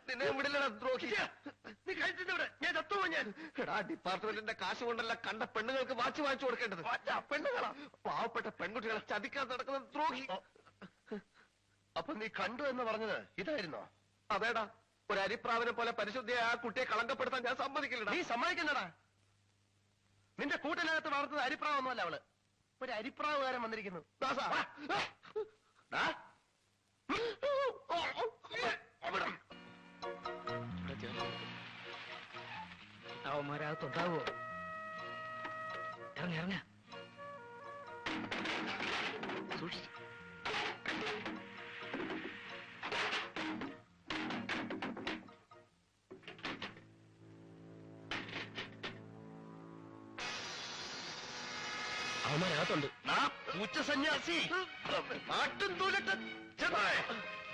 നിന്നെ വിടില്ലടാ ദ്രോഹി. നീ കഴിച്ചിട്ട് ഞാൻ ചത്തുപോ. ഞാൻ എടാ ഡിപ്പാർട്ട്മെന്റിന്റെ കാശ് കൊണ്ടല്ല കണ്ട പെണ്ണുങ്ങൾക്ക് വാച്ച് വാങ്ങിച്ചു കൊടുക്കേണ്ടത്. പെണ്ണുങ്ങളാ പാവപ്പെട്ട പെൺകുട്ടികളെ ചതിക്കാൻ നടക്കുന്ന ദ്രോഹി. അപ്പൊ നീ കണ്ടു എന്ന് പറഞ്ഞത് ഇതായിരുന്നോ? അതേടാ, ഒരു അരിപ്രാവിനെ പോലെ പരിശുദ്ധിയെ ആ കുട്ടിയെ കളങ്കപ്പെടുത്താൻ ഞാൻ സമ്മതിക്കില്ലടാ. നീ സമ്മതിക്കണ്ടടാ. നിന്റെ കൂട്ടിനകത്ത് വളർത്തുന്ന അരിപ്രാവൊന്നുമല്ല അവള്. ഒരു അരിപ്രാവുകാരൻ വന്നിരിക്കുന്നു. അവന്മാരകത്തുണ്ടാവോ? ഇറങ്ങ ഇറങ്ങ. സൂക്ഷിച്ചു. അവന്മാരകത്തുണ്ട്. ഉച്ചസന്യാസി ആട്ടും തൂലിട്ട്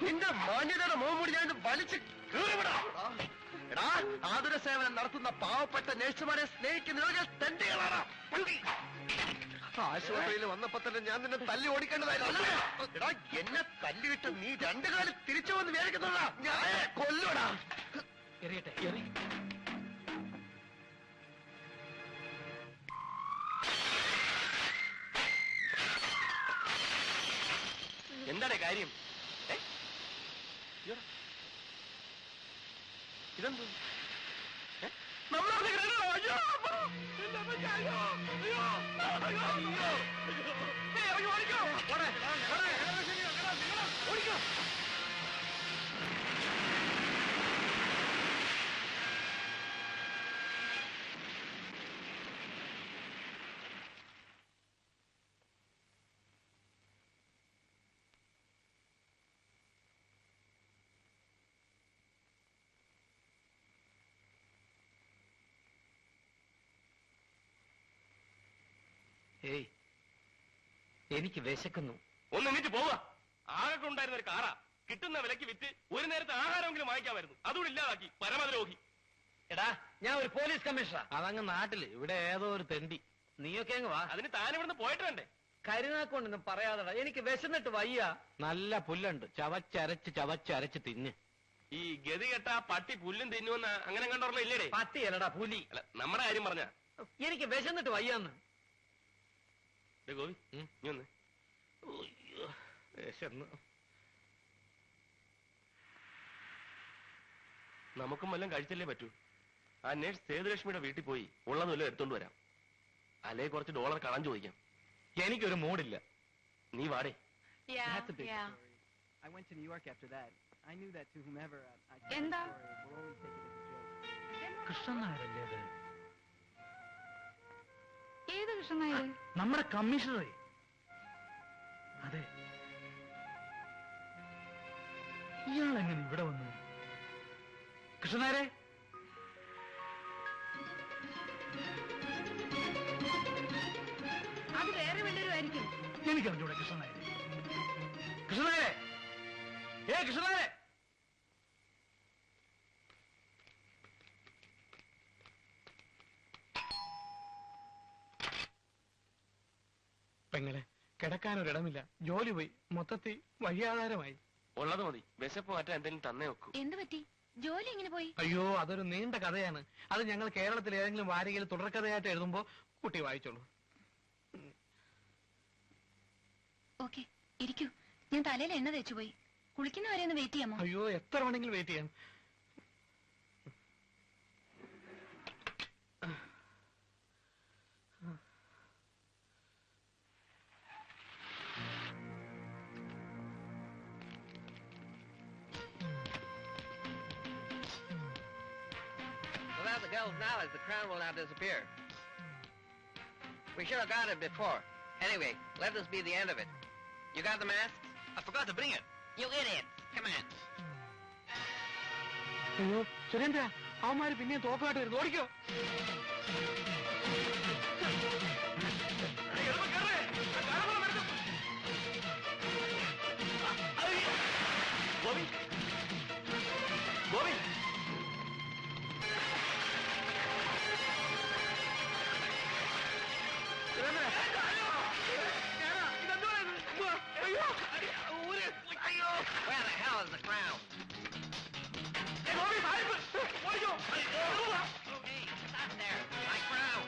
നിന്റെ മാന്യതയുടെ മോമുടി ഞാൻ വലിച്ച് കീറിവിടാ. എടാ, ആതുര സേവനം നടത്തുന്ന പാവപ്പെട്ട നഴ്സുമാരെ സ്നേഹിക്കുന്ന തെണ്ടികളാണ്. ആശുപത്രിയിൽ വന്നപ്പോ തന്നെ ഞാൻ നിന്നെ തല്ലി ഓടിക്കേണ്ടതായിരുന്നു. എടാ, എന്നെ തല്ലിയിട്ട് നീ രണ്ടു കാലം തിരിച്ചു വന്ന് വിചാരിക്കുന്നതാ. ഞാൻ കൊല്ലൂടാ. എറിയട്ടെ എറി. എന്താണ് കാര്യം? ഇതെന്ത്? ഓടിക്കോ. ഏയ്, എനിക്ക് വിശക്കുന്നു. ഒന്ന് എന്നിട്ട് പോവാ. ആകെ ഉണ്ടായിരുന്ന ഒരു കാറാ കിട്ടുന്ന വിലക്ക് വിറ്റ് ഒരു നേരത്തെ ആഹാരമെങ്കിലും വാങ്ങിക്കാമായിരുന്നു. അതുകൂടി ഇല്ലാതാക്കി പരമദ്രോഹി. എടാ, ഞാൻ ഒരു പോലീസ് കമ്മീഷണറാ. അതങ്ങ് നാട്ടില്. ഇവിടെ ഏതോ ഒരു തെണ്ടി. നീയൊക്കെ അങ്ങ് വാ. അതിന് താനിവിടുന്ന് പോയിട്ട് വേണ്ടേ? കരുനാക്കൊണ്ടൊന്നും പറയാതെടാ, എനിക്ക് വിശന്നിട്ട് വയ്യ. നല്ല പുല്ലുണ്ട്, ചവച്ചരച്ച് തിന്ന്. ഈ ഗതി കെട്ട പട്ടി പുല്ലും തിന്നുവെന്ന് അങ്ങനെ കണ്ടോർമ്മ ഇല്ലേടേ? പട്ടിയല്ലടാ പുലി. അല്ല, നമ്മുടെ കാര്യം പറഞ്ഞ എനിക്ക് വിശന്നിട്ട് വയ്യാന്ന്. ഗോപി, നീ ഒന്ന്. വിശന്ന്. നമുക്കും വല്ലതും കഴിച്ചല്ലേ പറ്റൂ. ആ നേഴ്സ് സേതുലക്ഷ്മിയുടെ വീട്ടിൽ പോയി ഉള്ളത് വല്ലതും എടുത്തോണ്ട് വരാം. അല്ലെ കുറച്ച് ഡോളർ കടം ചോദിക്കാം. എനിക്കൊരു മൂടില്ല. നീ വാടേ. That's a big story. I went to New York after that. I knew that to whomever I told എന്താ? the story will always take it as a joke. Krishnan നായരല്ലേ അത്? ഏത് കൃഷ്ണൻ നായർ? നമ്മുടെ കമ്മീഷണറെ. അതെ. ഇയാൾ എങ്ങനെ ഇവിടെ വന്നു? കൃഷ്ണനായരെ, അത് വേറെ വല്ലവരും ആയിരിക്കും. എനിക്കറിഞ്ഞൂടെ കൃഷ്ണനായരെ. കൃഷ്ണനായരെ, കൃഷ്ണനായരെ. പെങ്ങളെ, കിടക്കാനൊരിടമില്ല. ജോലി പോയി, മൊത്തത്തിൽ വഴിയാധാരമായി. ഉള്ളത് മതി. വിശപ്പ് മാറ്റാൻ എന്തെങ്കിലും തന്നേ വെക്കൂ. എന്ത് പറ്റി? ജോലി എങ്ങനെ പോയി? അയ്യോ, അതൊരു നീണ്ട കഥയാണ്. അത് ഞങ്ങൾ കേരളത്തിൽ ഏതെങ്കിലും വാരികയിൽ തുടർക്കഥയായിട്ട് എഴുതുമ്പോ കുട്ടി വായിച്ചോളൂ. ഓക്കെ, ഇരിക്കൂ. ഞാൻ തലയിൽ എണ്ണ തേച്ചു പോയി. കുളിക്കുന്നവരെ ഒന്ന് വെയിറ്റ് ചെയ്യാമോ? അയ്യോ, എത്ര വേണമെങ്കിലും വെയിറ്റ് ചെയ്യാം. Without the girl's knowledge, the crown will now disappear. We should have got it before. Anyway, let this be the end of it. You got the masks? I forgot to bring it. You idiots! Come on. അയ്യോ സുരേന്ദ്ര, അവന്മാര് പിന്നെയും തോക്കായിട്ട് വരുന്നു. ഓടിക്കോ. ഗോപി, ഗോപി, സുരേന്ദ്ര, അയ്യോ, Where the hell is the crown? Hey, stop there. My crown.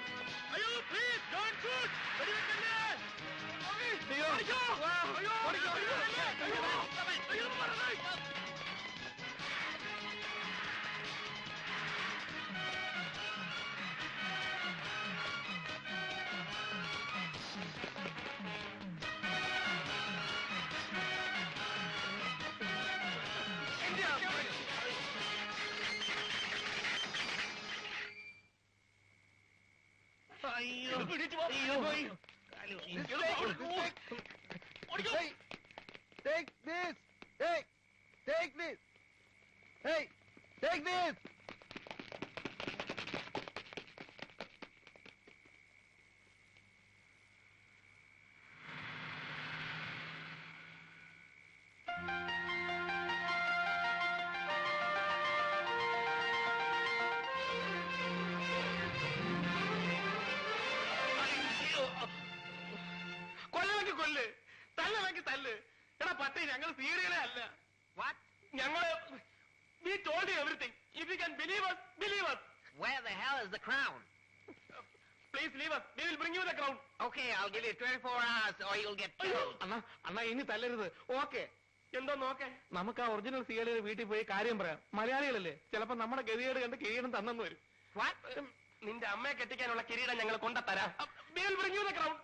Take this! Take this! Hey! Take this! കൊല്ലമെങ്കിൽ കൊല്ല്, തല്ലെങ്കിൽ തല്ല്. എടാ പട്ടി, ഞങ്ങൾ സീരിയലേ അല്ല. What? ഞങ്ങള് we told you everything. If you can believe us, believe us. Where the hell is the crown? Please leave us. We will bring you the crown. Okay, I'll give you 24 hours or you'll get killed. അണ്ണാ ഇനി തല്ലരുത്. Okay, എന്തോ നോക്കേ. നമുക്ക് ആ original സിയുടെ വീട്ടിൽ പോയി കാര്യം പറയാം. മലയാളികളല്ലേ, ചിലപ്പോ നമ്മുടെ ഗതികേട് കണ്ട് കിരീടം തന്നെന്ന് വരും. What? നിന്റെ അമ്മയെ കെട്ടിക്കാനുള്ള കിരീടം ഞങ്ങൾ കൊണ്ടുതരാം. We will bring you the crown.